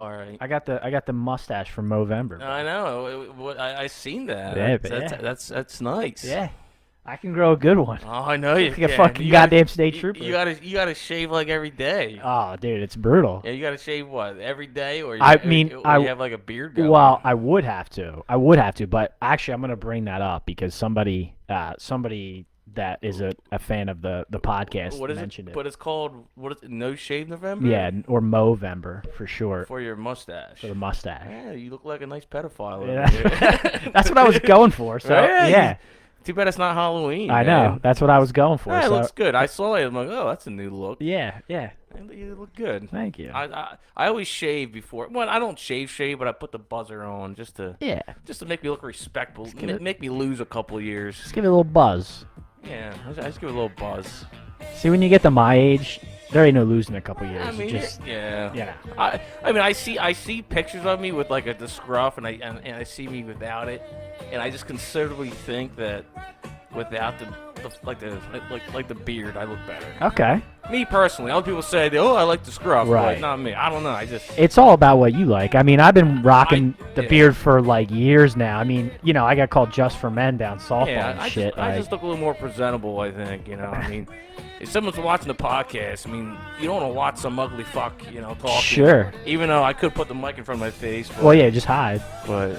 All right. I got the mustache from Movember, I bro. know. I seen that. Yeah, but yeah, That's nice. yeah. I can grow a good one. Oh, I know Look you like a can. fucking goddamn state You trooper. gotta shave like every day. Oh, dude, it's brutal. Yeah, you gotta shave what every day, I mean, or you have like a beard well, going. I would have to. I would have to, but actually, I'm gonna bring that up because somebody that is a fan of the podcast What is it? mentioned it. But it's called what is it? No Shave November Yeah, or Movember for short for your mustache. for the mustache. Yeah, you look like a nice pedophile over Yeah. That's what I was here. going for. So Yeah, yeah, too bad it's not Halloween, I know. man. That's what I was going for. Yeah, it So looks good. I saw it. I'm like, oh, that's a new look. yeah, yeah. You look good. Thank you. I always shave before. Well, I don't shave, but I put the buzzer on Yeah, just to make me look respectable. give it- Make me lose a couple years. just give it a little buzz. Yeah, I just give it a little buzz. See, when you get to my age, there ain't no losing a couple years. I mean, Just yeah. you know. I mean, I see pictures of me with like the scruff, and I see me without it, and I just considerably think that without like the beard, I look better. Okay. Me personally, other people say, "Oh, I like the scruff," Right. but not me. I don't know. I just It's all about what you like. I mean, I've been rocking the yeah. beard for like years now. I mean, I got called Just for Men down softball yeah, and I shit. just I just look a little more presentable. I think I mean, if someone's watching the podcast, I mean, you don't want to watch some ugly fuck, talking. Sure. Even though I could put the mic in front of my face. But, Well, yeah, just hide. But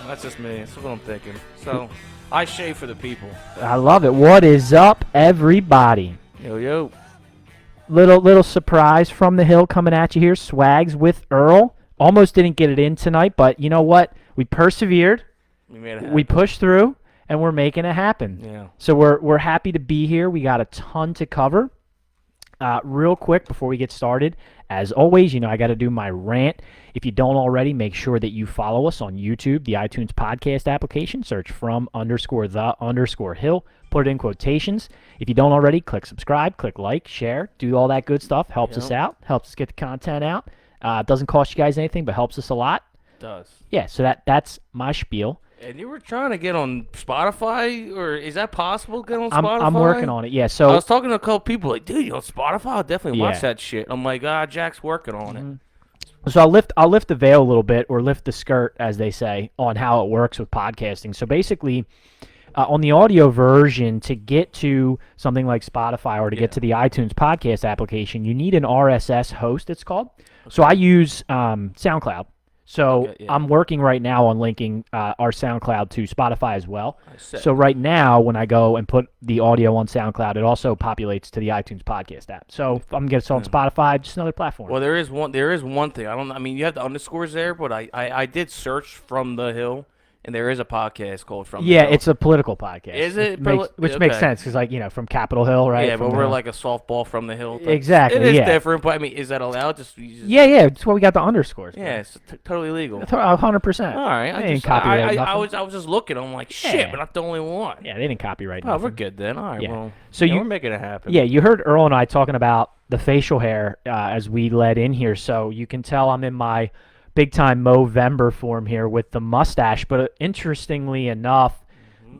that's just me. That's what I'm thinking. So I shave for the people. I love it. What is up, everybody? Yo yo. Little surprise from the hill coming at you here. Swags with Earl. Almost didn't get it in tonight, but you know what? We persevered. We made it. We pushed through, and we're making it happen. Yeah. So we're happy to be here. We got a ton to cover. Real quick before we get started, as always, I got to do my rant. If you don't already, make sure that you follow us on YouTube, the iTunes podcast application. Search from_the_hill. Put it in quotations. If you don't already, click subscribe, click like, share, do all that good stuff. Helps us out. Helps us get the content out. It doesn't cost you guys anything, but helps us a lot. It does. Yeah, so that's my spiel. And you were trying to get on Spotify, or is that possible? Get on Spotify? I'm working on it. Yeah, I so was talking to a couple people like, dude, you on Spotify? I'll definitely watch Yeah. that shit. I'm like, Jack's working on it. So I'll lift the veil a little bit, or lift the skirt, as they say, on how it works with podcasting. So basically, on the audio version, to get to something like Spotify or to get to the iTunes podcast application, you need an RSS host, it's called. So I use SoundCloud. So Okay, yeah. I'm working right now on linking our SoundCloud to Spotify as well. Sick. So right now, when I go and put the audio on SoundCloud, it also populates to the iTunes podcast app. So if I'm getting it on Spotify, just another platform. Well, there is one thing. I mean, you have the underscores there, but I did search From the Hill, and there is a podcast called From the Yeah, Hill. it's a political podcast. Is it? Which makes Okay. sense because, from Capitol Hill, right? Yeah, From but we're the- like a softball from the hill. Exactly, It is yeah. different, but I mean, is that allowed? You just Yeah, that's why we got the underscores. Yeah, it's totally legal. 100%. All right, They didn't copyright nothing. I was just looking. I'm like, shit, Yeah. we're not the only one. Yeah, they didn't copyright Oh, nothing. we're good then. All right, Yeah. well, So yeah, you- we're making it happen. Yeah, you heard Earl and I talking about the facial hair as we led in here, so you can tell I'm in my big-time Movember form here with the mustache. But interestingly enough,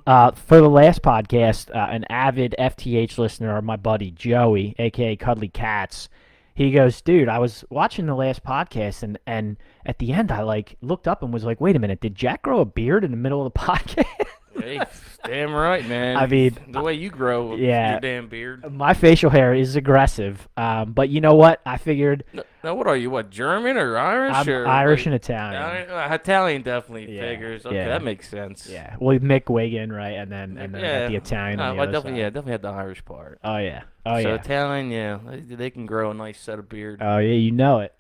for the last podcast, an avid FTH listener, my buddy Joey, a.k.a. Cuddly Cats, he goes, dude, I was watching the last podcast, and at the end I looked up and was like, wait a minute, did Jack grow a beard in the middle of the podcast? Hey, damn right, man. I mean, the way you grow yeah. your damn beard. My facial hair is aggressive, but you know what? I figured Now, what are you? What, German or Irish? I'm or Irish and like, Italian. Italian definitely Yeah, figures. Okay, yeah. that makes sense. Yeah, well, Mick Wiggin, right, and then I got the Italian on the I other definitely, side. definitely had the Irish part. Oh yeah, So yeah, Italian, yeah, they can grow a nice set of beard. oh yeah, you know it.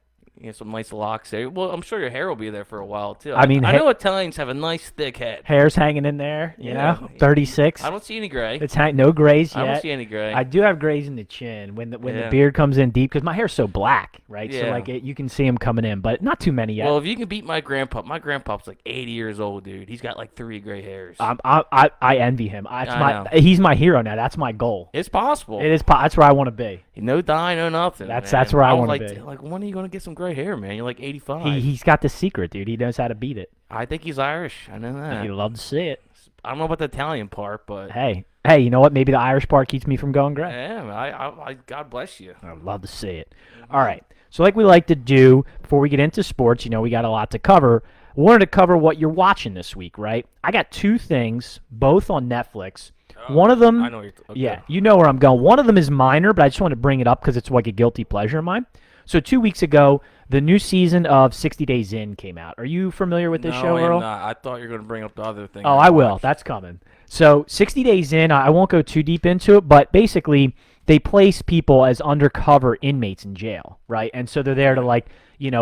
Some nice locks there. Well, I'm sure your hair will be there for a while too. I mean, I know Italians have a nice thick head. Hair's hanging in there, you Yeah. know. 36. I don't see any gray. It's no grays I yet. don't see any gray. I do have grays in the chin when the Yeah. beard comes in deep because my hair's so black, right? So Yeah. you can see them coming in, but not too many yet. Well, if you can beat my grandpa's like 80 years old, dude. He's got like 3 gray hairs. I envy him. know. He's my hero now. That's my goal. It's possible. It is. That's where I want to be. No dye, no nothing. That's man. where I was wanna like, be. Like, when are you gonna get some gray hair, man? You're like 85. He's got the secret, dude. He knows how to beat it. I think he's Irish. I know that. You love to see it. I don't know about the Italian part, but Hey, you know what? Maybe the Irish part keeps me from going gray. yeah, God bless you. I love to see it. All right. So like we like to do before we get into sports, we got a lot to cover. We wanted to cover what you're watching this week, right? I got two things, both on Netflix. One of them, I know okay. yeah, you know where I'm going. One of them is minor, but I just want to bring it up because it's like a guilty pleasure of mine. So 2 weeks ago, the new season of 60 Days In came out. Are you familiar with this show, No, Earl? I'm not. I thought you were going to bring up the other thing. Oh, I will. That's coming. So 60 Days In, I won't go too deep into it, but basically they place people as undercover inmates in jail, right? And so they're there to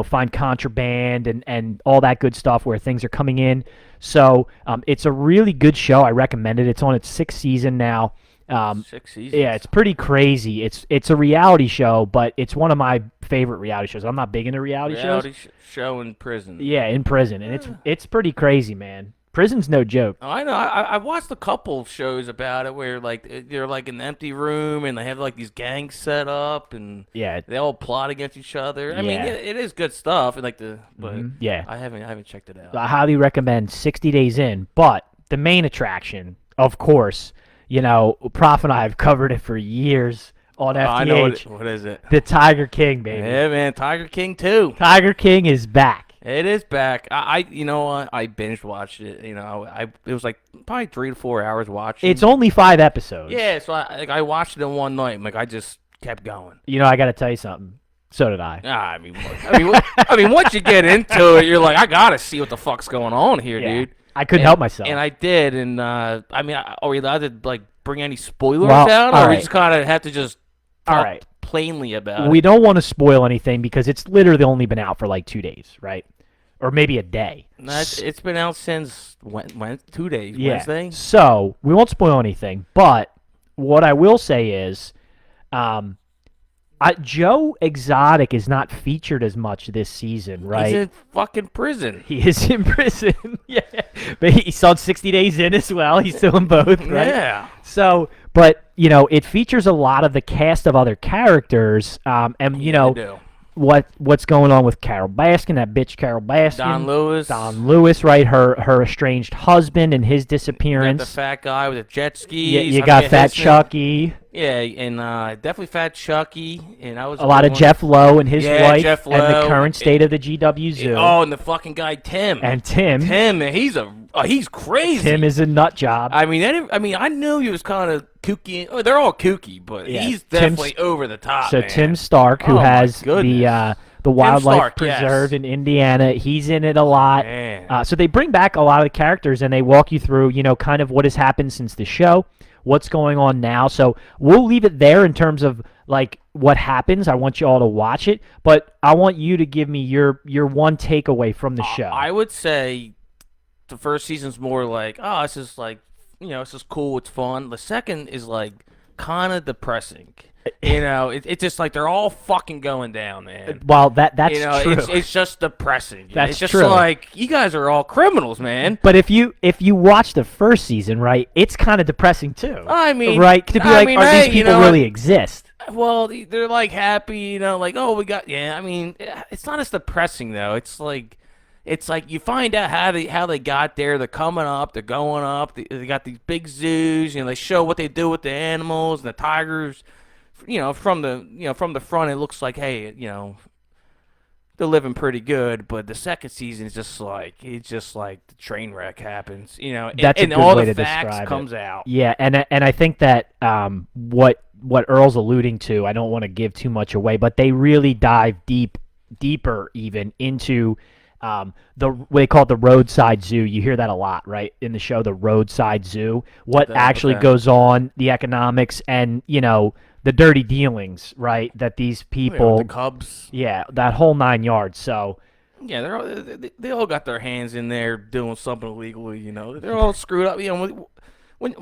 find contraband and all that good stuff where things are coming in. So it's a really good show. I recommend it. It's on its 6th season now. 6 seasons? Yeah, it's pretty crazy. It's a reality show, but it's one of my favorite reality shows. I'm not big into reality shows. Show in prison. Yeah, in prison, and it's pretty crazy, man. Prison's no joke. Oh, I know. I watched a couple shows about it where they're like in an empty room and they have like these gangs set up and they all plot against each other. I mean, it is good stuff and but I haven't checked it out. I highly recommend 60 Days In, but the main attraction, of course, Proph and I have covered it for years on FTH. I know what is it? The Tiger King, baby. Yeah, man, Tiger King 2. Tiger King is back. It is back. I binge watched it. It was like probably 3 to 4 hours watching. It's only 5 episodes. Yeah, so I watched it in one night. I just kept going. I got to tell you something. So did I. I mean, once you get into it, you're like, I gotta see what the fuck's going on here, dude. I couldn't help myself. And I did. And are we allowed to bring any spoilers out, or we just kind of have to just talk plainly about it? We don't want to spoil anything because it's literally only been out for like 2 days, right? Or maybe a day. It's been out since when 2 days, yeah. Wednesday. So we won't spoil anything, but what I will say is Joe Exotic is not featured as much this season, right? He's in fucking prison. He is in prison, yeah. But he's on 60 Days In as well. He's still in both, right? Yeah. So, but, it features a lot of the cast of other characters, what's going on with Carol Baskin, that bitch Carol Baskin. Don Lewis, right? Her estranged husband and his disappearance. You got the fat guy with the jet skis. Yeah, you got Fat Chucky. Yeah, and definitely Fat Chucky. And I was a lot of Jeff Lowe and his wife. Jeff Lowe, and the current state of the GW Zoo. Oh, and the fucking guy Tim. And Tim. Man, he's crazy. Tim is a nut job. I knew he was kind of kooky. Oh, they're all kooky, but he's definitely over the top. So man. Tim Stark, who has the wildlife preserve in Indiana, he's in it a lot. So they bring back a lot of the characters and they walk you through, kind of what has happened since the show, what's going on now. So we'll leave it there in terms of like what happens. I want you all to watch it, but I want you to give me your one takeaway from the show. I would say the first season's more like, oh, this is like, this is cool, it's fun. The second is like kind of depressing. It's just like they're all fucking going down, man. Well, that's true. It's just depressing. That's it's just true. like you guys are all criminals, man. But if you watch the first season, right, it's kind of depressing too. I mean, right, to be are these people really exist? Well, they're like happy, like, oh, we got, I mean, it's not as depressing though. It's like you find out how they got there. They're coming up. They're going up. They got these big zoos. They show what they do with the animals and the tigers. From the front, it looks like, hey, they're living pretty good. But the second season is just like the train wreck happens. That's and a good all way the to facts describe comes it. out. Yeah, and I think that what Earl's alluding to, I don't want to give too much away, but they really dive deeper even into what they call it the roadside zoo. You hear that a lot, right, in the show, the roadside zoo. What actually goes on, the economics, and the dirty dealings, right? That these people, the Cubs, that whole 9 yards. So they all got their hands in there doing something illegally. They're all screwed up. When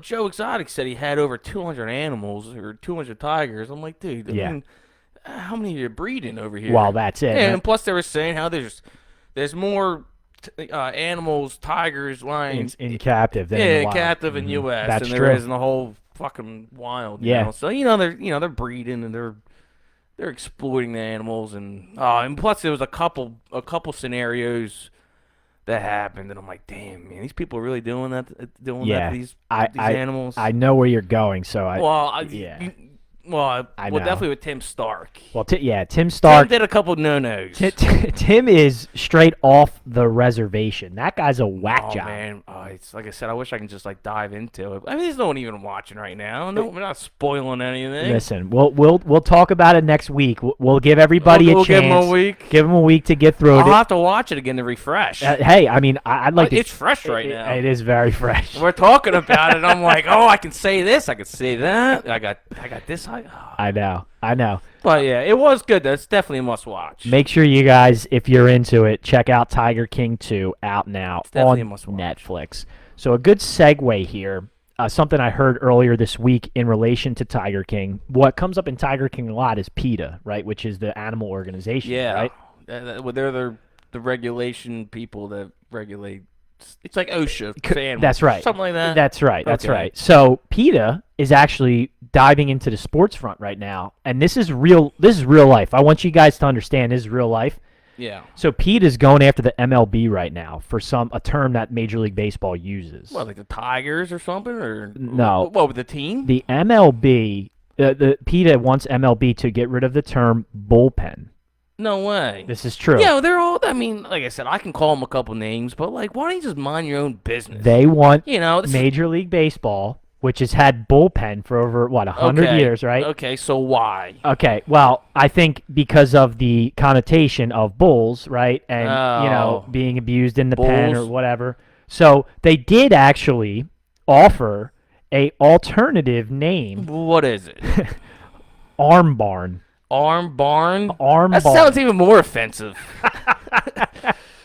Joe Exotic said he had over 200 animals or 200 tigers, I'm like, dude, I mean, how many are you breeding over here? Well, that's it. And plus, they were saying how there's more animals, tigers, lions in captive than in captive in U.S. That's than true. there is in the whole fucking wild. You know? So they're breeding and they're exploiting the animals and plus there was a couple scenarios that happened and I'm like, damn, man, these people are really doing that to these animals. I know where you're going, so Well, I know. definitely with Tim Stark. Well, Tim Stark. Tim did a couple no-nos. Tim is straight off the reservation. That guy's a whack job. Man, it's like I said. I wish I can just like dive into it. I mean, there's no one even watching right now. No, we're not spoiling anything. Listen, we'll talk about it next week. We'll give everybody a chance. Give them a week. Give them a week to get through it. I'll have to watch it again to refresh. Hey, I mean, I'd like to. It's fresh right now. It is very fresh. We're talking about it. I'm like, I can say this. I can say that. I got this. I know. But yeah, it was good. That's definitely a must watch. Make sure you guys, if you're into it, check out Tiger King 2 out now on Netflix. So a good segue here. Something I heard earlier this week in relation to Tiger King. What comes up in Tiger King a lot is PETA, right, which is the animal organization. Yeah, right? They're the regulation people that regulate. It's like OSHA. Family, that's right. Something like that. That's right. So PETA is actually diving into the sports front right now, and this is real life. I want you guys to understand this is real life. Yeah. So PETA is going after the MLB right now for a term that Major League Baseball uses. What, like the Tigers or something, or no? What with the team? The MLB, the PETA wants MLB to get rid of the term bullpen. No way. This is true. Yeah, they're all. I mean, like I said, I can call them a couple names, but like, why don't you just mind your own business? They want Major League Baseball, which has had bullpen for over 100 years, right? Okay, so why? Okay, well, I think because of the connotation of bulls, right, and being abused in the pen or whatever. So they did actually offer a alternative name. What is it? Armbarn. Armbarn? That sounds even more offensive.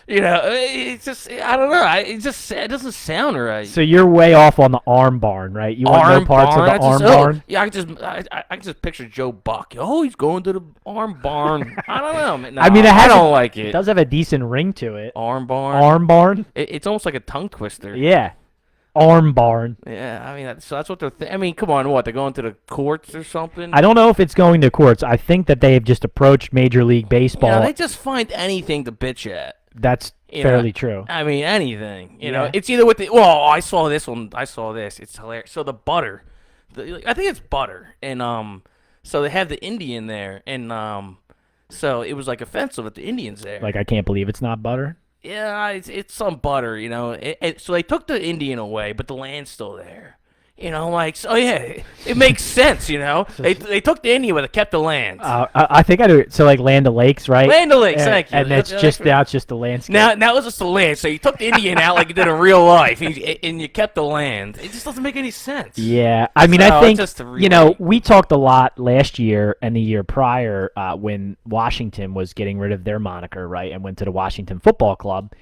It's just, I don't know. It doesn't sound right. So you're way off on the Armbarn, right? You want no parts of the Armbarn? Yeah, I can just picture Joe Buck. Oh, he's going to the Armbarn. I don't know. Man. No, I mean, I don't like it. It does have a decent ring to it. Armbarn? It's almost like a tongue twister. Yeah. Armbarn. Yeah, I mean, so that's what they're. I mean, come on, what? They're going to the courts or something? I don't know if it's going to courts. I think that they have just approached Major League Baseball. They just find anything to bitch at. That's fairly true. I mean, anything. You know, it's either with the. Well, I saw this one. I saw this. It's hilarious. So the butter, I think it's butter, and so they have the Indian there, and so it was like offensive with the Indians there. Like, I can't believe it's not butter. Yeah, it's some butter, so they took the Indian away, but the land's still there. So yeah, it makes sense, They took the Indian, but they kept the land. I think I do it. So like Land O'Lakes, right? Land O'Lakes, thank you. And now it's just the landscape. Now it's just the land. So you took the Indian out like you did in real life, and you kept the land. It just doesn't make any sense. Yeah, I mean, I think we talked a lot last year and the year prior when Washington was getting rid of their moniker, right, and went to the Washington Football Club.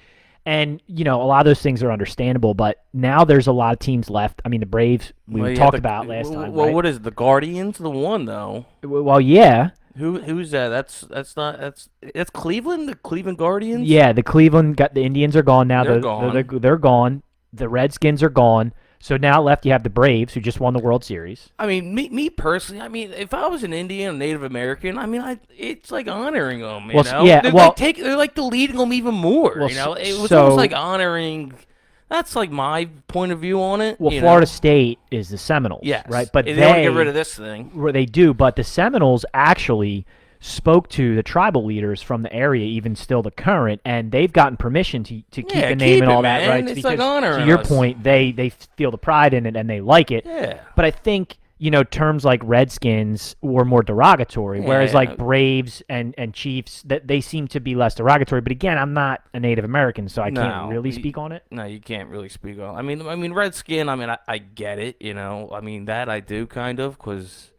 And, a lot of those things are understandable, but now there's a lot of teams left. I mean, the Braves, we talked about last time, Well, right? what is it, the Guardians? The one, though. Well, yeah. Who's that? That's Cleveland? The Cleveland Guardians? Yeah, the Indians are gone now. They're gone. They're gone. The Redskins are gone. So now left you have the Braves, who just won the World Series. I mean, me personally, I mean, if I was an Indian, a Native American, I mean, it's like honoring them, you know? Yeah, they're like deleting them even more, It was almost like honoring. That's like my point of view on it. Well, Florida State is the Seminoles, yes, right? But they want to get rid of this thing. Where they do, but the Seminoles actually spoke to the tribal leaders from the area, even still the current, and they've gotten permission to keep the name and all that, right? It's like honoring to your us. point, they feel the pride in it and they like it. Yeah. But I think, terms like Redskins were more derogatory, whereas like Braves and Chiefs, that they seem to be less derogatory. But again, I'm not a Native American, so I can't really speak on it. No, you can't really speak on it. I mean, Redskin, I get it, I mean, that I do kind of, because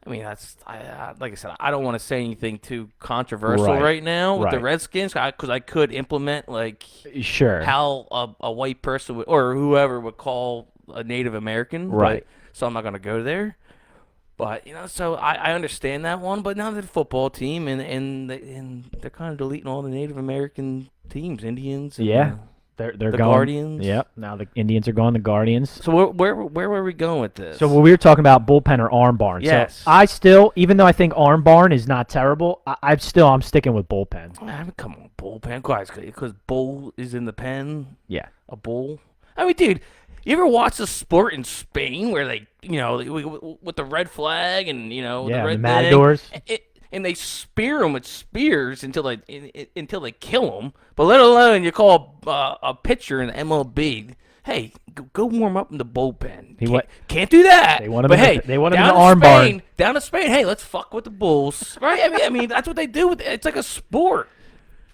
I mean, like I said, I don't want to say anything too controversial right now with the Redskins, because I could implement how a white person or whoever would call a Native American, right? So I'm not going to go there. But so I understand that one. But now they're the football team, and they're kind of deleting all the Native American teams, Indians. And, They're the going, Guardians. Yep. Now the Indians are going. The Guardians. So where were we going with this? So we were talking about bullpen or Armbarn. Yes. So I still, even though I think Armbarn is not terrible, I'm sticking with bullpen. I mean, come on, bullpen, guys, because bull is in the pen. Yeah. A bull. I mean, dude, You ever watch the sport in Spain where they, with the red flag and the Yeah, red the thing, matadors. and they spear them with spears until they kill them. But let alone you call a pitcher in the MLB. Hey, go warm up in the bullpen. Can't do that. They want him. But hey, they want him in down the to Armbarn. Spain, down to Spain. Hey, let's fuck with the Bulls, right? I mean that's what they do. It's like a sport.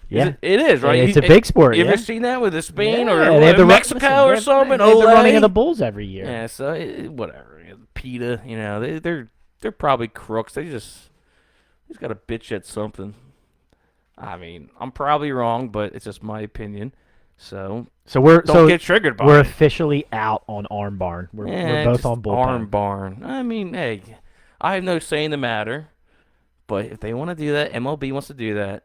Yeah, it is, right? It's a big sport. You Yeah. ever seen that with the Spain Yeah, or they have the Mexico or something? They have the running of the Bulls every year. Yeah, so whatever. PETA, they're probably crooks. They just got to bitch at something. I mean, I'm probably wrong, but it's just my opinion. So don't get triggered by We're it. officially out on Armbarn. We're both on Bullpen. Armbarn. I mean, hey, I have no say in the matter, but if they want to do that, MLB wants to do that.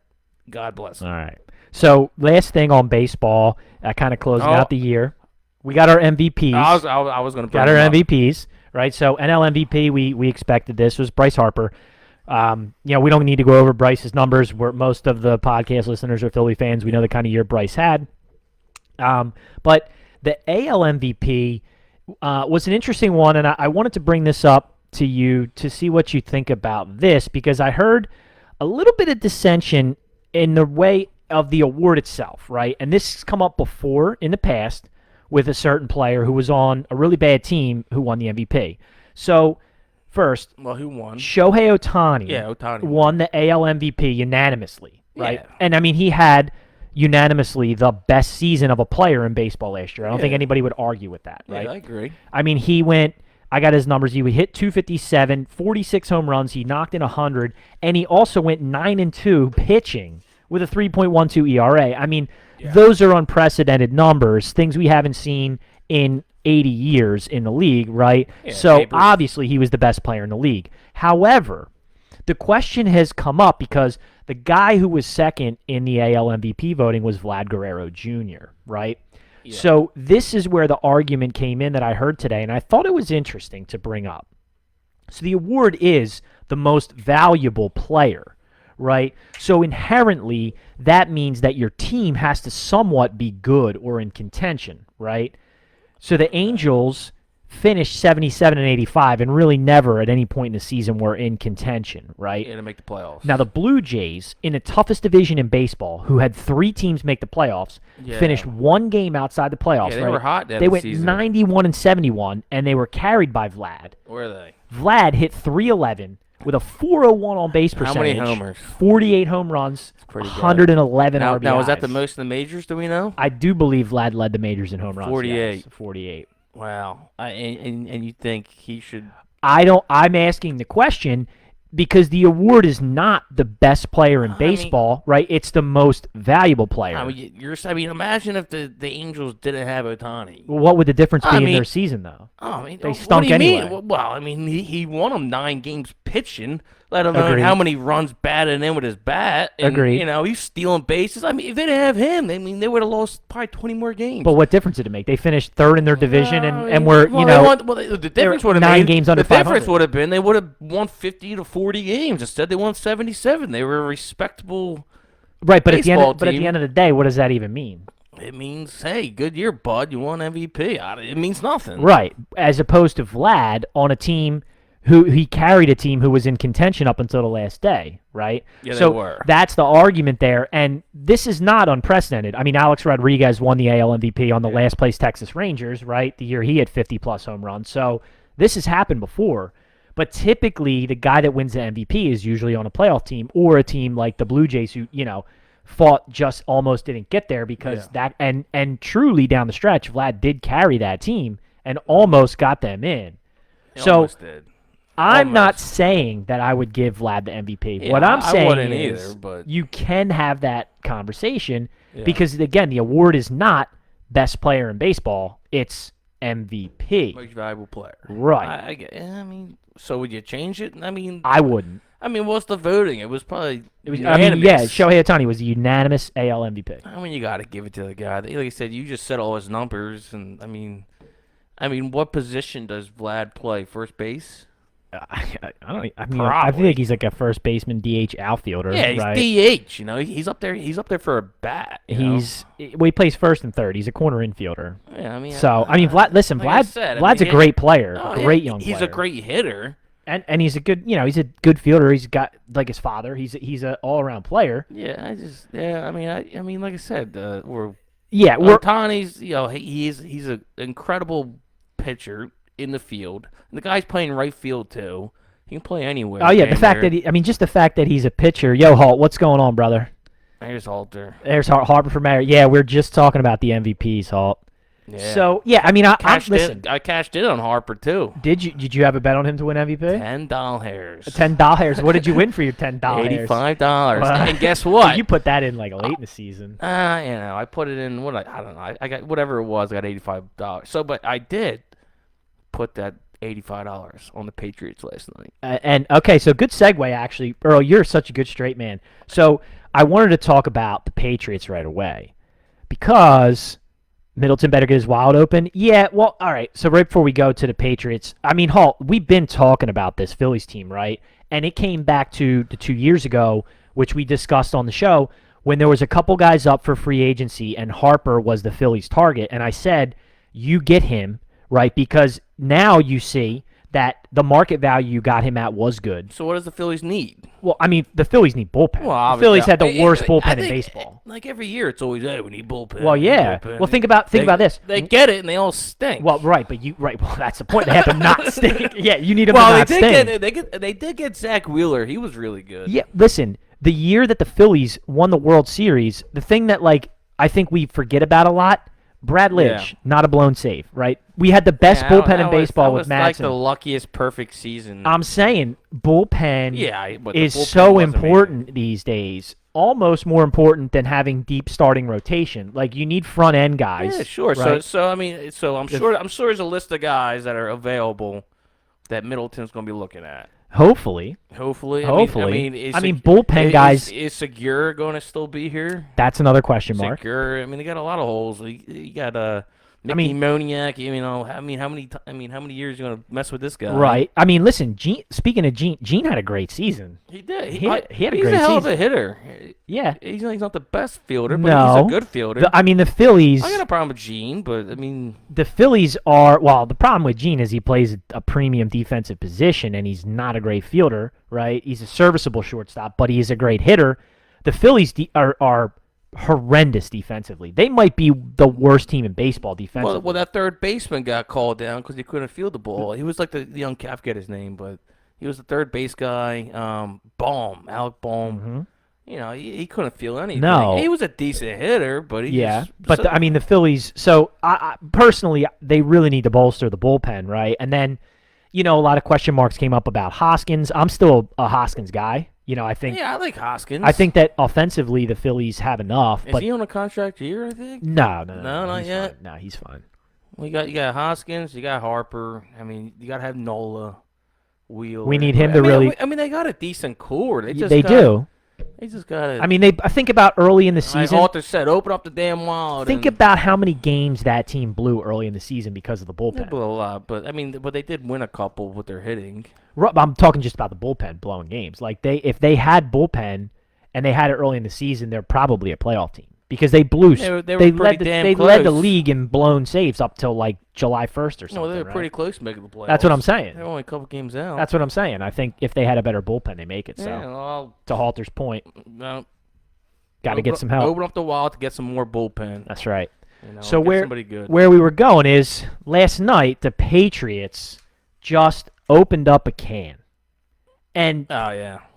God bless them. All right. So last thing on baseball, kind of closing out the year, we got our MVPs. I was going to got our MVPs, right? So NL MVP, we expected this was Bryce Harper. We don't need to go over Bryce's numbers. Most of the podcast listeners are Philly fans. We know the kind of year Bryce had. But the AL MVP was an interesting one, and I wanted to bring this up to you to see what you think about this, because I heard a little bit of dissension in the way of the award itself, right? And this has come up before in the past with a certain player who was on a really bad team who won the MVP. So, first, who won? Shohei Ohtani. Yeah, Ohtani won the AL MVP unanimously, right? Yeah. And I mean, he had unanimously the best season of a player in baseball last year. I don't think anybody would argue with that, right? Yeah, I agree. I mean, I got his numbers. He hit 257, 46 home runs. He knocked in 100, and he also went 9-2 pitching with a 3.12 ERA. I mean, those are unprecedented numbers, things we haven't seen in 80 years in the league, right? Yeah, so obviously he was the best player in the league. However, the question has come up because the guy who was second in the AL MVP voting was Vlad Guerrero Jr., right? Yeah. So this is where the argument came in that I heard today, and I thought it was interesting to bring up. So the award is the most valuable player, right? So inherently, that means that your team has to somewhat be good or in contention, right? So the Angels finished 77 and 85 and really never at any point in the season were in contention, right? Yeah, to make the playoffs. Now the Blue Jays, in the toughest division in baseball, who had 3 teams make the playoffs, finished 1 game outside the playoffs. Yeah, they right? were hot that They went season. 91 and 71, and they were carried by Vlad. Where are they? Vlad hit 311 with a 401 on base percentage. How many homers? 48 home runs, pretty good. 111 RBIs. Now, is that the most in the majors, do we know? I do believe Vlad led the majors in home runs. 48. Yes, 48. Wow. And you think he should... I'm asking the question because the award is not the best player in baseball, right? It's the most valuable player. I mean, imagine if the Angels didn't have Ohtani. Well, what would the difference be in their season, though? They stunk what do you anyway. Mean? Well, I mean, he won them 9 games pitching, let alone how many runs batted in with his bat. And, Agreed. He's stealing bases. I mean, if they didn't have him, they would have lost probably 20 more games. But what difference did it make? They finished 3rd in their division and were, the difference would have 9 games under 500. The difference would have been they would have won 50 to 40 games. Instead, they won 77. They were a respectable right. But at the team. end of the day, what does that even mean? It means, hey, good year, bud. You won MVP. It means nothing. Right. As opposed to Vlad on a team he carried a team who was in contention up until the last day, right? Yeah, so they were. That's the argument there, and this is not unprecedented. I mean, Alex Rodriguez won the AL MVP on the last place Texas Rangers, right? The year he had 50-plus home runs. So this has happened before, but typically the guy that wins the MVP is usually on a playoff team or a team like the Blue Jays who, fought just almost didn't get there because that and truly down the stretch, Vlad did carry that team and almost got them in. Almost did. I'm not saying that I would give Vlad the MVP. Yeah, what I'm saying wouldn't is either, but... you can have that conversation because, again, the award is not best player in baseball. It's MVP. Most valuable player. Right. I mean, so would you change it? I mean... I wouldn't. I mean, what's the voting? It was probably unanimous. Shohei Ohtani was a unanimous AL MVP. I mean, you got to give it to the guy. Like I said, you just said all his numbers, and I mean, what position does Vlad play? First base? I don't. I mean, I Probably. think he's like a first baseman, DH, outfielder. Yeah, he's right? DH. You know, he's up there. He's up there for a bat. Well, he plays first and third. He's a corner infielder. Yeah, I mean. So I mean, listen, like I said, Vlad's a great player, great young player. He's a great hitter. And he's a good, he's a good fielder. He's got like his father. He's an all around player. Yeah, I mean, like I said, we're Ohtani's, he's an incredible pitcher in the field. And the guy's playing right field too. He can play anywhere. Oh yeah, just the fact that he's a pitcher. Yo, Halt, what's going on, brother? There's Halter. There's Harper for mayor. Yeah, we're just talking about the MVPs, Halt. Yeah. So yeah, I mean, I cashed in on Harper too. Did you have a bet on him to win MVP? $10. $10. What did you win for your $10? $85. And guess what? You put that in like late in the season. I put it in I don't know. I got whatever it was. I got $85. So, but I did put that $85 on the Patriots last night. And okay, so good segue actually, Earl. You're such a good straight man. So I wanted to talk about the Patriots right away because Middleton better get his wild open. Yeah, well, all right. So right before we go to the Patriots, I mean, Halt, we've been talking about this Phillies team, right? And it came back to the 2 years ago, which we discussed on the show, when there was a couple guys up for free agency and Harper was the Phillies' target. And I said, you get him, right? Because now you see that the market value you got him at was good. So what does the Phillies need? Well, I mean, the Phillies need bullpen. Well, the Phillies had the worst bullpen in baseball. Like every year, it's always, hey, we need bullpen. Well, yeah. Bullpen. Well, think about this. They get it, and they all stink. Well, right, well, that's the point. They have to not stink. Yeah, you need them to not stink. They did get Zach Wheeler. He was really good. Yeah, listen, the year that the Phillies won the World Series, the thing that, I think we forget about a lot, Brad Lidge, not a blown save, right? We had the best bullpen in baseball with Madsen. That was like the luckiest perfect season. I'm saying bullpen is so important these days, almost more important than having deep starting rotation. Like, you need front end guys. Yeah, sure. Right? I'm sure there's a list of guys that are available that Middleton's going to be looking at. Hopefully. I mean, bullpen guys. Is Segura going to still be here? That's another question mark. Segura. I mean, they got a lot of holes. You got Mickey Moniak. How many years are you going to mess with this guy? Right. I mean, listen. Speaking of Gene had a great season. He did. He had a great season. He's a hell of a hitter. Yeah. He's not the best fielder, but he's a good fielder. The Phillies. I got a problem with Gene, but I mean, the Phillies are. Well, the problem with Gene is he plays a premium defensive position, and he's not a great fielder. Right. He's a serviceable shortstop, but he is a great hitter. The Phillies are horrendous defensively. They might be the worst team in baseball defensively. Well, that third baseman got called down because he couldn't field the ball. He was like the young cat, I forget his name, but he was the third base guy. Alec Baum. Mm-hmm. He couldn't field anything. No. He was a decent hitter, but the Phillies. So I personally, they really need to bolster the bullpen, right? And then, a lot of question marks came up about Hoskins. I'm still a Hoskins guy. I think. Yeah, I like Hoskins. I think that offensively the Phillies have enough. Is he on a contract year? I think. No, not yet. Fine. No, he's fine. Well, you got Hoskins. You got Harper. I mean, you got to have Nola, Wheeler. We need him to really. I mean, they got a decent core. They do. They just got to. I mean, I think about early in the season. Like Halter said, open up the damn wild. Think about how many games that team blew early in the season because of the bullpen. They blew a lot, but they did win a couple with their hitting. I'm talking just about the bullpen blowing games. Like if they had bullpen and they had it early in the season, they're probably a playoff team because they blew. They led the league in blown saves up till like July 1st or something. No, they were pretty close to making the playoffs. That's what I'm saying. They're only a couple games out. That's what I'm saying. I think if they had a better bullpen, they make it. So to Halter's point, got to get some help. Open up the wild to get some more bullpen. That's right. So where we were going is last night the Patriots just opened up a can. And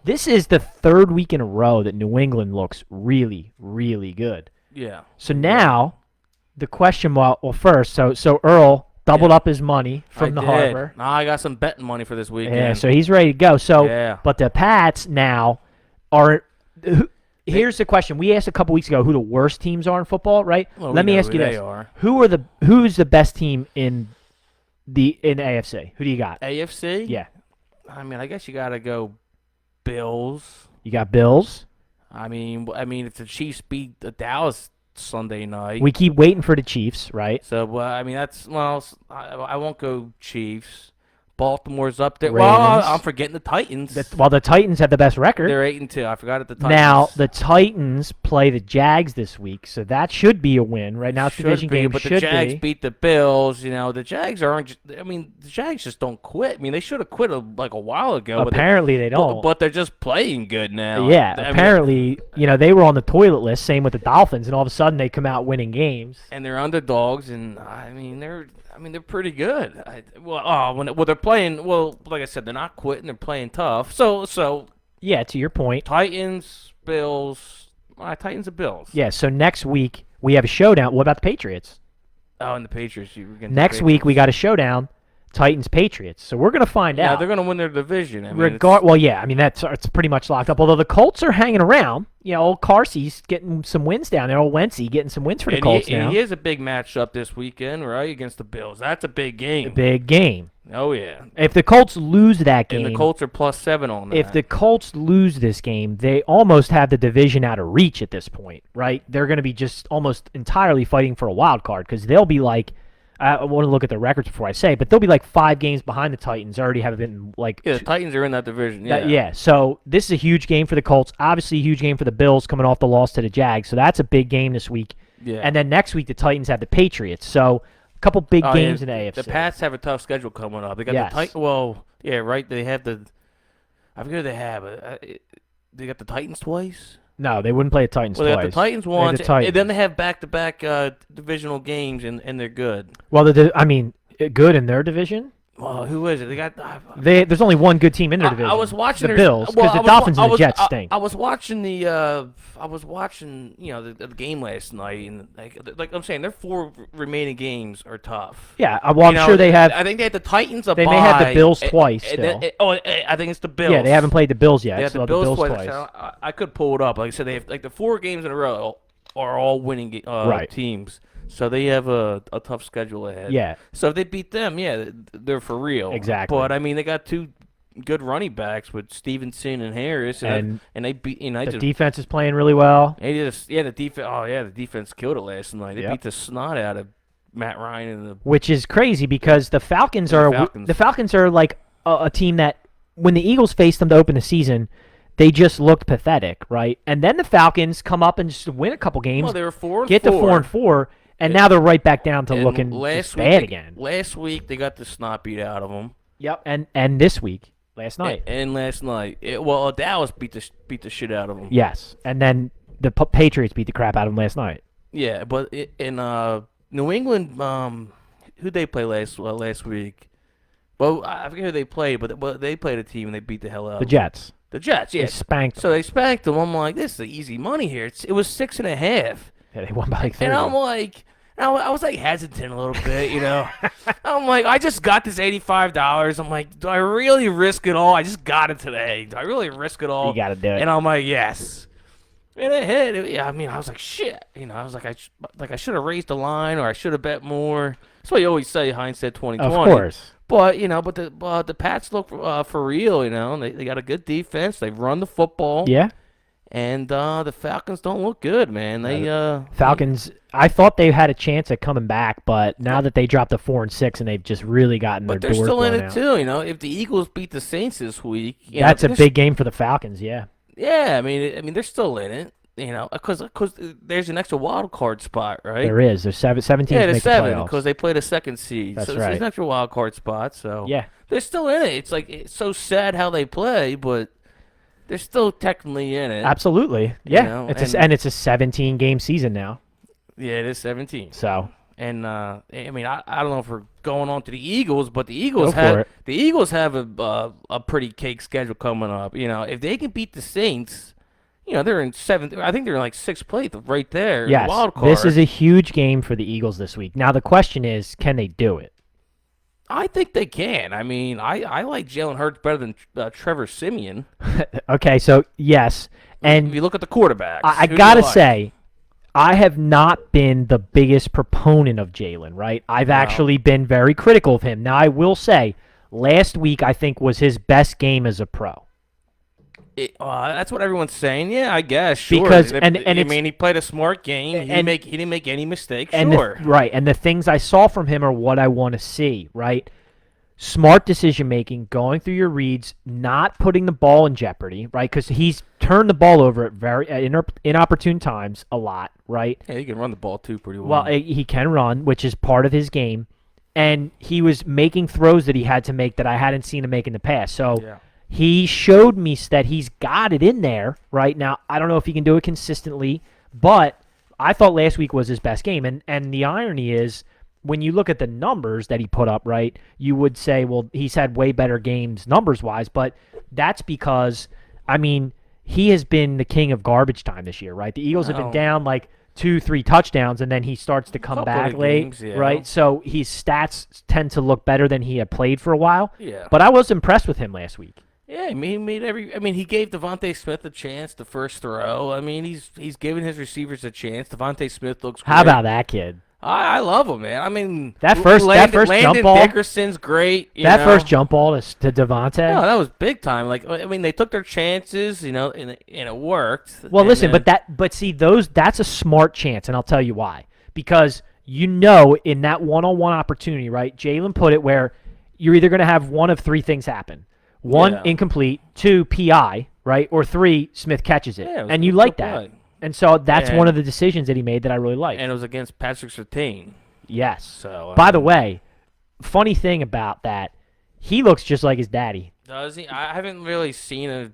this is the third week in a row that New England looks really, really good. Yeah. So now the question, first, so Earl doubled up his money from the Harper. Now I got some betting money for this weekend. Yeah, so he's ready to go. So, but the Pats now are. Here's the question: we asked a couple weeks ago who the worst teams are in football, right? Well, Let me ask you this: who's the best team in AFC? Who do you got? AFC? Yeah. I mean, I guess you got to go Bills. You got Bills. I mean, if the Chiefs beat the Dallas Sunday night, we keep waiting for the Chiefs, right? So, I mean, I won't go Chiefs, Baltimore's up there. Ravens. Well, I'm forgetting the Titans. The Titans have the best record. They're 8-2. I forgot the Titans. Now the Titans play the Jags this week, so that should be a win. Right now, it's a division game. But should the Jags be. beat the Bills. The Jags aren't. The Jags just don't quit. They should have quit a while ago. Apparently, they don't. But they're just playing good now. Yeah, apparently, they were on the toilet list. Same with the Dolphins, and all of a sudden they come out winning games. And they're underdogs, and they're pretty good. They're playing. Well, like I said, they're not quitting. They're playing tough. So yeah, to your point, Titans, Bills. Titans and Bills. Yeah. So next week we have a showdown. What about the Patriots? Oh, and the Patriots. Next week we got a showdown. Titans Patriots. So we're gonna find out. Yeah, they're gonna win their division. It's pretty much locked up. Although the Colts are hanging around. Old Carsey's getting some wins down there. Old Wentzzy getting some wins for the Colts now. He is a big matchup this weekend, right, against the Bills. That's a big game. A big game. Oh yeah. If the Colts lose that game, and the Colts are +7 on that. If the Colts lose this game, they almost have the division out of reach at this point, right? They're going to be just almost entirely fighting for a wild card because they'll be like. I want to look at the records before I say, but they'll be like 5 games behind the Titans. Already have been like. Yeah, the Titans are in that division. Yeah. So this is a huge game for the Colts. Obviously, a huge game for the Bills coming off the loss to the Jags. So that's a big game this week. Yeah. And then next week the Titans have the Patriots. So a couple big games in the AFC. The Pats have a tough schedule coming up. They got the Titans. Well, yeah, right. They have the. I forget who they have. They got the Titans twice. No, they wouldn't play the Titans twice. They got the Titans once, and then they have back-to-back divisional games, and they're good. Well, good in their division? Well, who is it? They got. There's only one good team in their division. I was watching the Bills because the Dolphins and the Jets stink. I was watching the game last night, and like I'm saying, their 4 remaining games are tough. Yeah, well, I'm sure they have. I think they had the Titans. They may have the Bills twice. Still. I think it's the Bills. Yeah, they haven't played the Bills yet. They have the Bills twice. I could pull it up. Like I said, they have the 4 games in a row are all winning teams. So they have a tough schedule ahead. Yeah. So if they beat them, they're for real. Exactly. But they got 2 good running backs with Stevenson and Harris, and they beat. The defense is playing really well. The defense. Oh yeah, the defense killed it last night. They beat the snot out of Matt Ryan and which is crazy because the Falcons are like a team that when the Eagles faced them to open the season. They just looked pathetic, right? And then the Falcons come up and just win a couple games. Well, they were 4-4. Get to 4-4. And now they're right back down to looking bad again. Last week, they got the snot beat out of them. Yep, and this week, last night. And last night. Dallas beat the shit out of them. Yes, and then the Patriots beat the crap out of them last night. Yeah, but in New England, who'd they play last week? Well, I forget who they played, but they played a team and they beat the hell out of them. The Jets. The Jets, yeah. They spanked them. So they spanked them. I'm like, this is easy money here. It was 6.5. Yeah, they won by like 30. And I'm like... I was like hesitant a little bit, I'm like, I just got this $85. I'm like, do I really risk it all? I just got it today. Do I really risk it all? You got to do it. And I'm like, yes. And it hit. I was like, shit. I was like, I should have raised the line or I should have bet more. That's what you always say, hindsight 20/20. Of course. But the Pats look for real. They got a good defense. They run the football. Yeah. And the Falcons don't look good, man. Falcons. I thought they had a chance at coming back, but now that they dropped to 4-6 and they've just really gotten their doors blown out. But they're still in it too. If the Eagles beat the Saints this week, that's a big game for the Falcons. Yeah. Yeah, I mean they're still in it. Because there's an extra wild card spot, right? There is. There's 7 teams there's make 7 because they played a second seed. That's so right. There's an extra wild card spot. So yeah, they're still in it. It's like it's so sad how they play, but they're still technically in it. Absolutely. Yeah. It's a 17-game season now. Yeah, it is 17. So. And I don't know if we're going on to the Eagles, but the Eagles have a pretty cake schedule coming up. If they can beat the Saints, they're in 7th. I think they're in like 6th place right there. Yes, in the wild card. This is a huge game for the Eagles this week. Now the question is, can they do it? I think they can. I like Jalen Hurts better than Trevor Siemian. Okay, so yes, and if you look at the quarterbacks, I gotta say, I have not been the biggest proponent of Jalen, right? I've actually been very critical of him. Now, I will say, last week I think was his best game as a pro. That's what everyone's saying. Yeah, I guess. Sure. Because he played a smart game. He didn't make any mistakes. And sure. And the things I saw from him are what I want to see, right? smart decision making, going through your reads, not putting the ball in jeopardy, right? Because he's turned the ball over at very inopportune times a lot, right? Yeah, he can run the ball too pretty well. Well, he can run, which is part of his game, and he was making throws that he had to make that I hadn't seen him make in the past. So he showed me that he's got it in there right now. I don't know if he can do it consistently, but I thought last week was his best game, and the irony is, when you look at the numbers that he put up, right, you would say, well, he's had way better games numbers-wise, but that's because, I mean, he has been the king of garbage time this year, right? The Eagles have been down like 2-3 touchdowns, and then he starts to come back late, right? So his stats tend to look better than he had played for a while. Yeah. But I was impressed with him last week. Yeah, he made he gave Devontae Smith a chance the first throw. I mean, he's giving his receivers a chance. Devontae Smith looks great. How about that kid? I love him, man. I mean, that first jump ball, Dickerson's great. First jump ball to Devontae. No, that was big time. Like, I mean, they took their chances, and it worked. Well, listen, but see, that's a smart chance, and I'll tell you why. Because in that one-on-one opportunity, right? Jalen put it where you're either going to have one of three things happen: one, incomplete; two, PI, right? Or three, Smith catches it, and you like that. Play. And so that's one of the decisions that he made that I really like. And it was against Patrick Surtain. Yes. So, by the way, funny thing about that, he looks just like his daddy. Does he? I haven't really seen a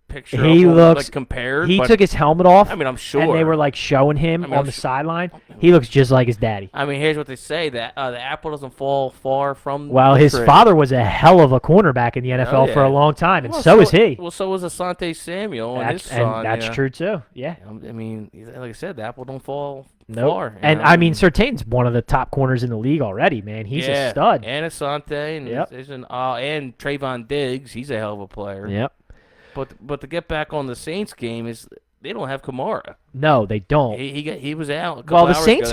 picture he of him, looks, compared. He took his helmet off. I mean, I'm sure. And they were like showing him on the sideline. He looks just like his daddy. I mean, here's what they say, that the apple doesn't fall far from Well, his father was a hell of a cornerback in the NFL for a long time, and so is he. Well, so was Asante Samuel and his son. And that's true, too. Yeah. I mean, like I said, the apple don't fall far. And, I mean, Surtain's one of the top corners in the league already, man. He's a stud. And Asante, and Trayvon Diggs. He's a hell of a player. Yep. But to get back on the Saints game is they don't have Kamara. No, they don't. He was out. Well, the Saints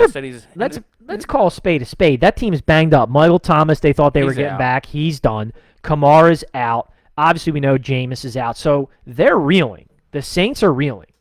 let's call a spade a spade. That team's banged up. Michael Thomas, they thought they were getting back. He's done. Kamara's out. Obviously, we know Jameis is out. So they're reeling. The Saints are reeling.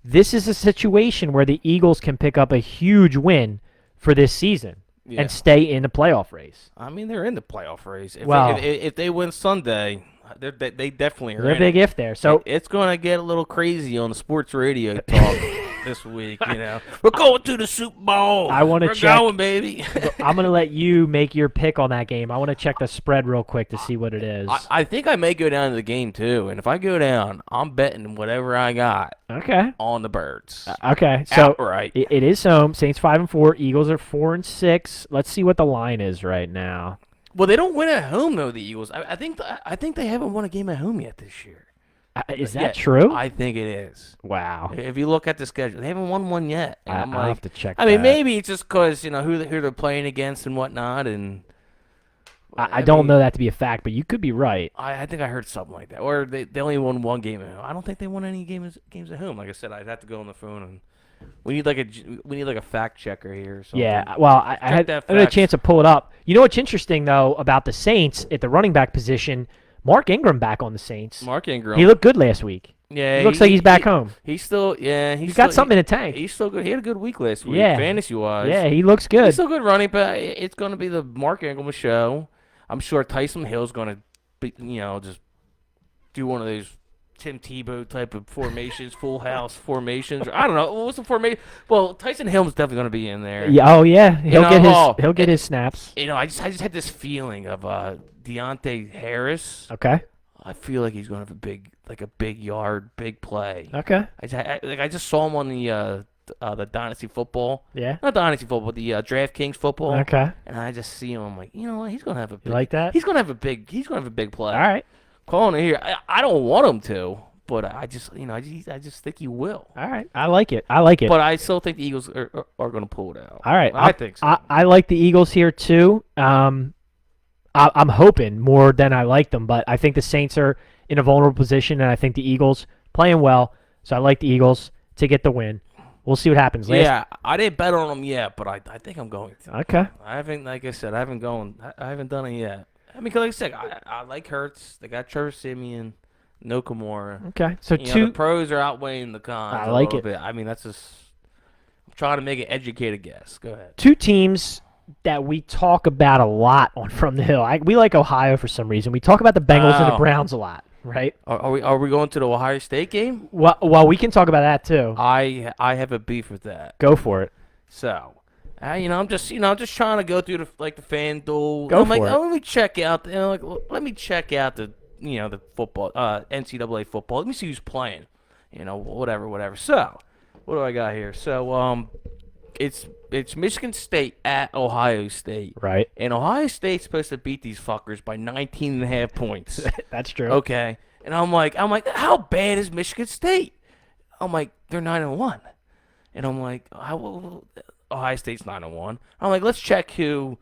This is a situation where the Eagles can pick up a huge win for this season and stay in the playoff race. I mean, they're in the playoff race. If they win Sunday, they definitely are. They're a big if there. So it's going to get a little crazy on the sports radio talk this week. We're going to the Super Bowl. We're going, baby. I'm going to let you make your pick on that game. I want to check the spread real quick to see what it is. I think I may go down to the game too, and if I go down, I'm betting whatever I got. Okay. On the Birds. Okay. So outright. It is home. Saints 5-4. Eagles are 4-6. Let's see what the line is right now. Well, they don't win at home though. The Eagles. I think they haven't won a game at home yet this year. Is that true? I think it is. Wow. If you look at the schedule, they haven't won one yet. I'll have to check. I mean, maybe it's just because who they're playing against and whatnot, and I don't know that to be a fact, but you could be right. I think I heard something like that, or they only won one game at home. I don't think they won any games at home. Like I said, I'd have to go on the phone and. We need like a fact checker here. Or something. Yeah, well, I had a chance to pull it up. You know what's interesting though about the Saints at the running back position? Mark Ingram back on the Saints. Mark Ingram. He looked good last week. Yeah, he looks like he's back home. He's still he's got something in the tank. He's still good. He had a good week last week. Yeah, fantasy wise. Yeah, he looks good. He's still good running back. It's going to be the Mark Ingram show. I'm sure Tyson Hill's going to be just do one of those Tim Tebow type of formations, full house formations. I don't know. What's the formation? Well, Tyson Hill's definitely going to be in there. Yeah, oh yeah. He'll get his snaps. I just had this feeling of Deontay Harris. Okay. I feel like he's going to have a big yard, big play. Okay. I just saw him on the Dynasty football. Yeah. Not Dynasty football, the DraftKings football. Okay. And I just see him. I'm like, you know what? He's going to have a big. You like that? He's going to have a big. He's going to have a big play. All right. Calling it here. I don't want him to, but I just think he will. All right. I like it. But I still think the Eagles are going to pull it out. All right. I think so. I like the Eagles here too. I'm hoping more than I like them, but I think the Saints are in a vulnerable position, and I think the Eagles playing well, so I like the Eagles to get the win. We'll see what happens. Yeah, I didn't bet on them yet, but I think I'm going to. Okay. I haven't, like I said, I haven't done it yet. I mean, 'cause like I said, I like Hurts. They got Trevor Siemian, no Kimura. Okay, so the pros are outweighing the cons. I like it. Bit. I mean, that's just. I'm trying to make an educated guess. Go ahead. Two teams that we talk about a lot on From the Hill. We like Ohio for some reason. We talk about the Bengals and the Browns a lot, right? Are we going to the Ohio State game? Well, we can talk about that too. I have a beef with that. Go for it. So, I'm just trying to go through the FanDuel. Go I'm like, for it. let me check out. Let me check out the the football, NCAA football. Let me see who's playing. Whatever. So, what do I got here? So, it's Michigan State at Ohio State. Right. And Ohio State's supposed to beat these fuckers by 19.5 points. That's true. Okay. And I'm like, how bad is Michigan State? I'm like, they're 9-1. And I'm like, Ohio State's 9-1. I'm like, let's check who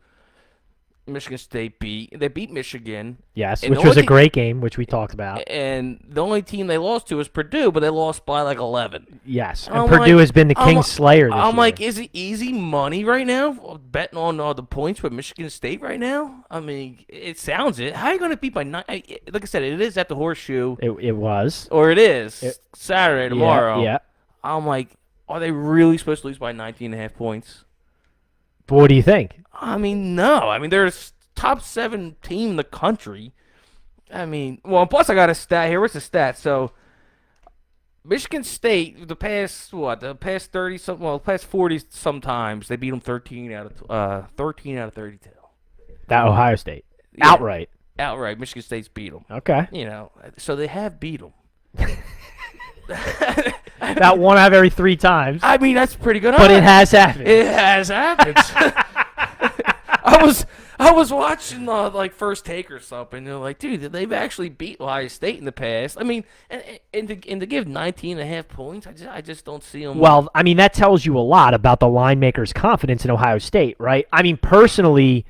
Michigan State beat. They beat Michigan. Yes, which was a great game, which we talked about. And the only team they lost to was Purdue, but they lost by like 11. Yes, and Purdue has been the King Slayer this year. I'm like, is it easy money right now? Betting on all the points with Michigan State right now? I mean, it sounds it. How are you going to beat by 9? Like I said, it is at the Horseshoe. It was. Or it is Saturday, tomorrow. Yeah. I'm like, are they really supposed to lose by 19.5 points? But what do you think? I mean, no. I mean, they're a top 7 team in the country. I mean, well, plus I got a stat here. What's the stat? So, Michigan State, the past 30 something, well, the past 40 sometimes they beat them 13 out of 32. That Ohio State. Yeah. Outright. Michigan State's beat them. Okay. So they have beat them. About 1 out of every 3 times. I mean, that's pretty good. But it has happened. It has happened. I was watching like First Take or something. And they're like, dude, they've actually beat Ohio State in the past. I mean, and to give 19.5 points, I just don't see them. Well, I mean, that tells you a lot about the line maker's confidence in Ohio State, right? I mean, personally,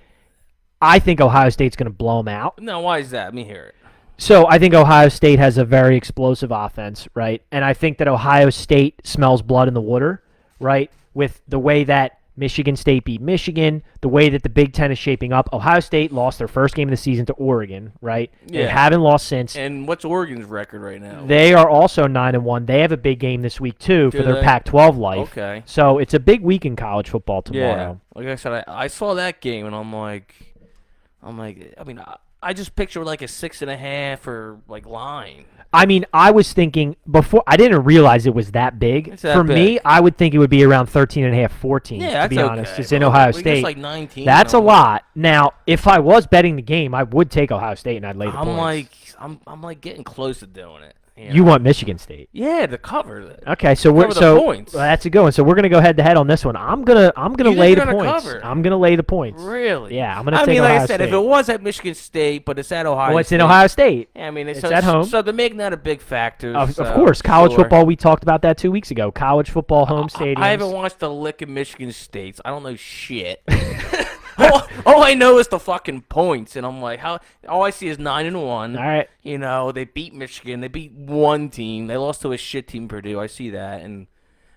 I think Ohio State's going to blow them out. No, why is that? Let me hear it. So I think Ohio State has a very explosive offense, right? And I think that Ohio State smells blood in the water, right? With the way that Michigan State beat Michigan, the way that the Big Ten is shaping up. Ohio State lost their first game of the season to Oregon, right? Yeah. They haven't lost since. And what's Oregon's record right now? They are also 9-1. They have a big game this week, too, for their Pac-12 life. Okay. So it's a big week in college football tomorrow. Yeah. Like I said, I saw that game, and I'm like, I mean, I just picture like a 6.5 or like line. I mean, I was thinking before. I didn't realize it was that big. It's that For big. me, I would think it would be around 13.5, 14. Yeah, to that's be honest, okay. it's in Ohio State. It's like 19. That's a lot. Now, if I was betting the game, I would take Ohio State and I'd lay the points. I'm like getting close to doing it. You want Michigan State? Yeah, to cover it. Okay, so cover the points. Well, that's a good one. So we're gonna go head to head on this one. I'm gonna lay the points. Cover? I'm gonna lay the points. Really? Yeah, I'm gonna take like Ohio I said, State. if it was at Michigan State, but it's at Ohio State. Well, it's in Ohio State. Yeah, I mean, it's at home. So they're making that a big factor. Of course, college football. We talked about that 2 weeks ago. College football home stadiums. I haven't watched a lick of Michigan State's. I don't know shit. all I know is the fucking points, and I'm like, all I see is 9-1. All right. They beat Michigan. They beat one team. They lost to a shit team, Purdue. I see that, and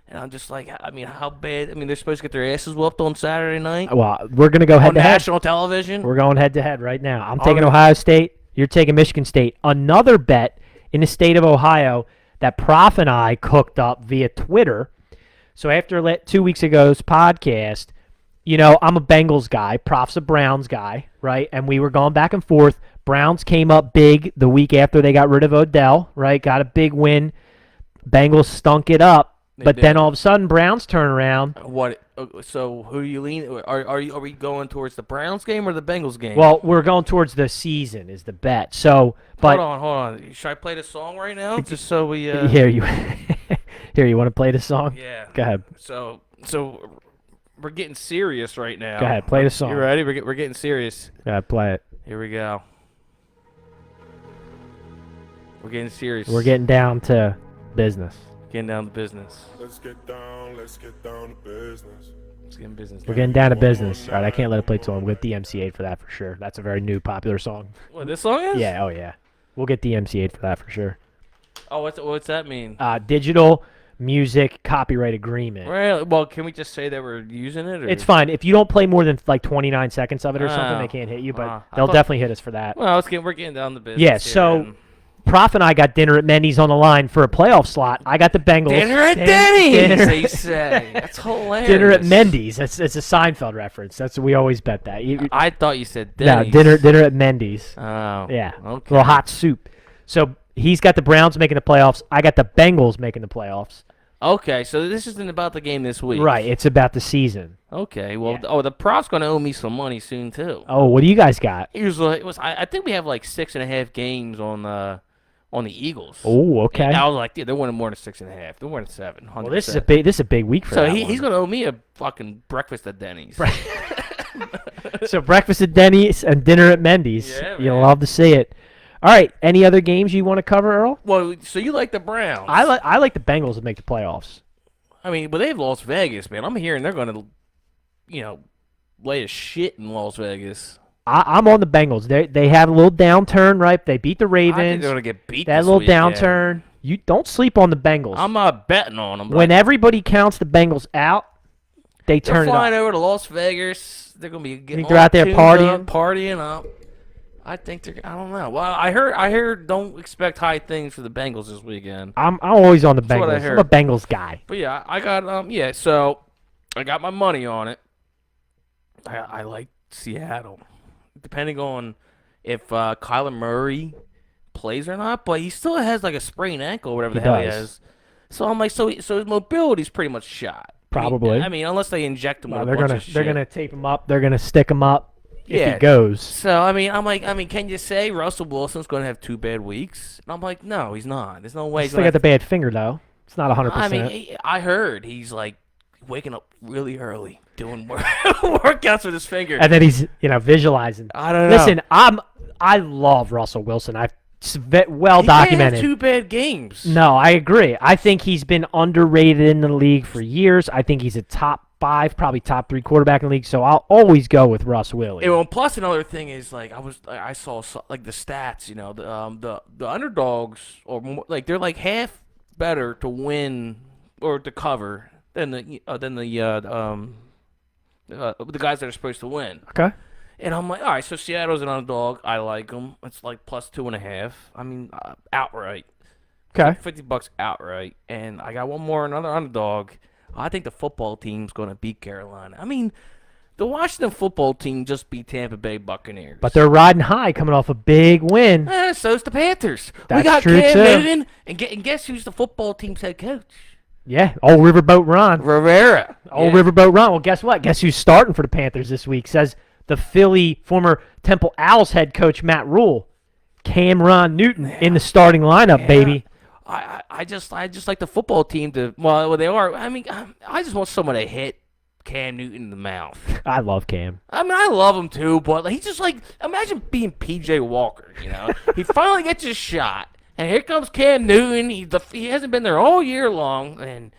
I'm just like, I mean, how bad? I mean, they're supposed to get their asses whooped on Saturday night. Well, we're gonna go head to head. National television. We're going head to head right now. I'm taking Ohio State. You're taking Michigan State. Another bet in the state of Ohio that Proph and I cooked up via Twitter. So after 2 weeks ago's podcast. I'm a Bengals guy. Proph's a Browns guy, right? And we were going back and forth. Browns came up big the week after they got rid of Odell, right? Got a big win. Bengals stunk it up. But then all of a sudden, Browns turn around. What? So who you lean? Are we going towards the Browns game or the Bengals game? Well, we're going towards the season is the bet. So, but hold on. Should I play the song right now? Just so we. Here you want to play the song? Yeah. Go ahead. So we're getting serious right now. Go ahead, play the song. You ready? We're getting serious. Go ahead, play it. Here we go. We're getting serious. We're getting down to business. Getting down to business. Let's get down to business. Let's get in business. We're getting down to business. All right, I can't let it play too long. We'll get DMCA'd for that for sure. That's a very new, popular song. What, this song is? Yeah, oh yeah. We'll get DMCA'd for that for sure. Oh, what's that mean? Digital music copyright agreement. Really? Well, can we just say that we're using it? Or? It's fine. If you don't play more than like 29 seconds of it or something, they can't hit you, but they'll definitely hit us for that. Well, we're getting down to business. Yeah, so Proph and I got dinner at Mendy's on the line for a playoff slot. I got the Bengals. Dinner at Denny's, they say. That's hilarious. Dinner at Mendy's. It's a Seinfeld reference. That's we always bet that. I thought you said No, Denny's. dinner at Mendy's. Oh, Yeah, okay. little hot soup. So he's got the Browns making the playoffs. I got the Bengals making the playoffs. Okay, so this isn't about the game this week. Right, it's about the season. Okay, well, Yeah. the Proph's going to owe me some money soon, too. Oh, what do you guys got? I think we have like 6.5 games on the Eagles. Oh, okay. And I was like, dude, they're winning more than 6.5. They're winning 7. 100%. Well, this is a big week for So that he's going to owe me a fucking breakfast at Denny's. So breakfast at Denny's and dinner at Mendy's. Yeah, You'll man. love to see it. All right, any other games you want to cover, Earl? Well, so you like the Browns? I like the Bengals to make the playoffs. I mean, but they've Las Vegas, man. I'm hearing they're going to, lay a shit in Las Vegas. I'm on the Bengals. They have a little downturn, right? They beat the I think Ravens. they're going to get beat. That this little weekend. downturn. You don't sleep on the Bengals. I'm not betting on them. When everybody counts the Bengals out, they they're turn it flying up. over to Las Vegas. They're going to be getting think they're out there tuned partying? up, partying up. I think they're. I don't know. Well, I heard. Don't expect high things for the Bengals this weekend. I'm always on the That's what I Bengals. I'm heard. a Bengals guy. But yeah, I got So I got my money on it. I like Seattle, depending on if Kyler Murray plays or not. But he still has like a sprained ankle, or whatever He the hell he does. has. So I'm like, so his mobility's pretty much shot. Probably. I mean, unless they inject him Well, with a bunch of shit. they're gonna tape him up. They're gonna stick him up if Yeah. he goes. So I mean, can you say Russell Wilson's going to have 2 bad weeks? And I'm like, no, he's not. There's no way. He's He's still gonna got the bad finger though. It's not 100%. I mean, I heard he's like waking up really early doing workouts with his finger. and then he's visualizing. I don't know. Listen, I love Russell Wilson. It's well he can't have documented. 2 bad games. No, I agree. I think he's been underrated in the league for years. I think he's a top 5, probably top 3 quarterback in the league. So I'll always go with Russ Willie. And, well, plus another thing is like I saw like the stats. The underdogs or more, like they're like half better to win or to cover than the guys that are supposed to win. Okay. And I'm like, all right, so Seattle's an underdog. I like them. It's like plus 2.5. I mean, outright. Okay. $50 outright. And I got one more, another underdog. I think the football team's going to beat Carolina. I mean, the Washington football team just beat Tampa Bay Buccaneers. But they're riding high, coming off a big win. So's the Panthers. We That's got true, Cam too. Newton, and guess who's the football team's head coach? Yeah, old Riverboat Ron. Rivera. Old Riverboat Ron. Well, guess what? Guess who's starting for the Panthers this week? Says the Philly former Temple Owls head coach Matt Rule. Cameron Newton in the starting lineup, baby. I just like the football team to. Well, they are. I mean, I just want someone to hit Cam Newton in the mouth. I love Cam. I mean, I love him too, but he's just like, imagine being P.J. Walker. He finally gets his shot, and here comes Cam Newton. He hasn't been there all year long, and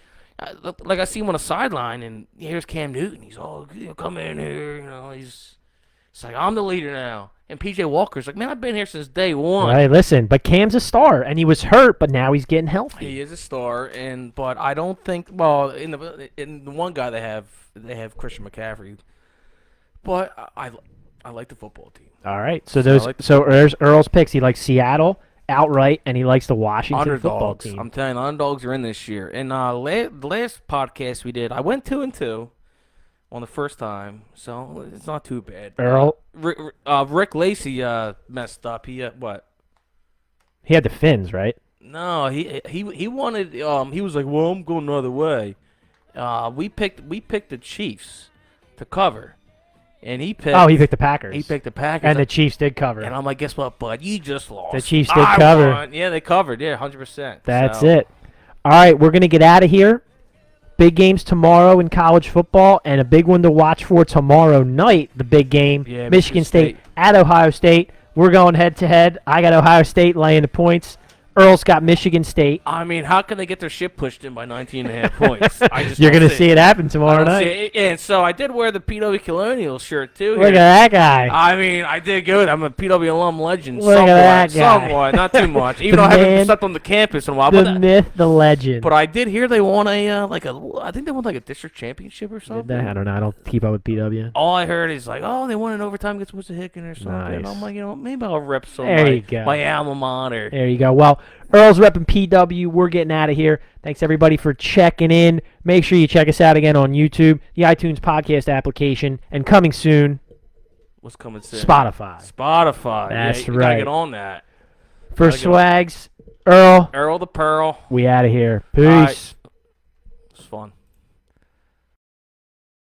like I see him on the sideline, and here's Cam Newton. He's all, come in here. It's like I'm the leader now. And P.J. Walker's like, man, I've been here since day one. Right, listen, but Cam's a star, and he was hurt, but now he's getting healthy. He is a star, but I don't think. Well, in the one guy they have Christian McCaffrey, but I like the football team. All right, so like Earl's picks. He likes Seattle outright, and he likes the Washington football Underdogs. team. I'm telling you, the underdogs are in this year. And the last podcast we did, I went 2-2 on the first time, so it's not too bad. Earl, Rick Lacey messed up. He what? he had the Finns, right? No, he wanted. He was like, well, I'm going another way. We picked the Chiefs to cover, and he picked. Oh, he picked the Packers. He picked the Packers, and the Chiefs did cover. and I'm like, guess what, bud? You just lost. The Chiefs did I cover. won. Yeah, they covered. Yeah, 100%. That's So, it. All right, we're gonna get out of here. Big games tomorrow in college football, and a big one to watch for tomorrow night. The big game, Yeah, Michigan State at Ohio State. We're going head to head. I got Ohio State laying the points. Earl's got Michigan State. I mean, how can they get their shit pushed in by 19.5 points? I just You're don't going to see it happen tomorrow I don't night. see it. And so I did wear the PW Colonial shirt, too. Look here. at that guy. I mean, I did good. I'm a PW alum legend. Look at that guy. Somewhat, not too much. Even The though I haven't man- stepped on the campus in a while. The But, myth, the legend. but I did hear they won I think they won like a district championship or Did something. they? I don't know. I don't keep up with PW. All I heard is like, oh, they won in overtime against Wissahickon or something. And Nice. I'm like, maybe I'll rep some There you go. my alma mater. There you go. Well, Earl's repping PW. We're getting out of here. Thanks, everybody, for checking in. Make sure you check us out again on YouTube, the iTunes podcast application, and coming soon, What's coming soon? Spotify. Spotify. That's yeah, you right. gotta get on that. For Gotta get on. Swags, Earl, Earl the Pearl. we out of here. Peace. All right. It's fun.